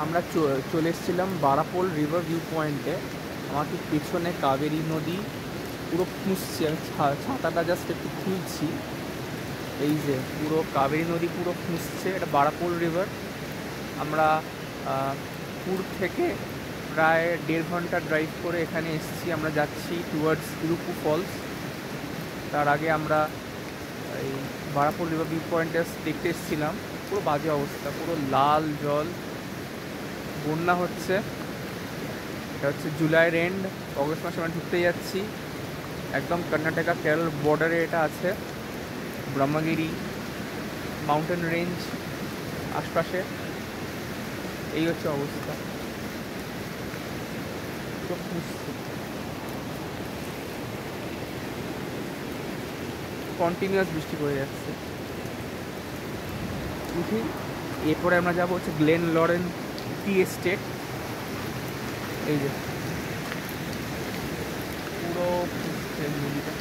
আমরা চলে এসেছিলাম বারাপোল রিভার ভিউ পয়েন্টে। আমার ঠিক পেছনে কাবেরী নদী পুরো খুঁজছি, আমি ছাতাটা জাস্ট একটু খুলছি। এই যে পুরো কাবেরী নদী পুরো খুঁজছে, এটা বারাপোল রিভার। আমরা পুর থেকে প্রায় 1.5 ঘন্টা ড্রাইভ করে এখানে এসেছি। আমরা যাচ্ছি টুয়ার্ডস ইরুপু ফলস। তার আগে আমরা এই বারাপোল রিভার ভিউ পয়েন্টে দেখতে এসেছিলাম। পুরো বাজে অবস্থা, পুরো লাল জল, বন্যা হচ্ছে। এটা হচ্ছে জুলাইয়ের এন্ড, অগস্ট মাসে আমরা ঢুকতে যাচ্ছি। একদম কর্ণাটকা কেরল বর্ডারে এটা আছে। ব্রহ্মগিরি মাউন্টেন রেঞ্জ আশপাশে। এই হচ্ছে অবস্থা, পুরো খুঁজছে, কন্টিনিউয়াস বৃষ্টি পড়ে যাচ্ছে। উঠি, এরপরে আমরা যাবো হচ্ছে গ্লেন লরেন টি এস্টেট। এই যে পুরো নদীটা।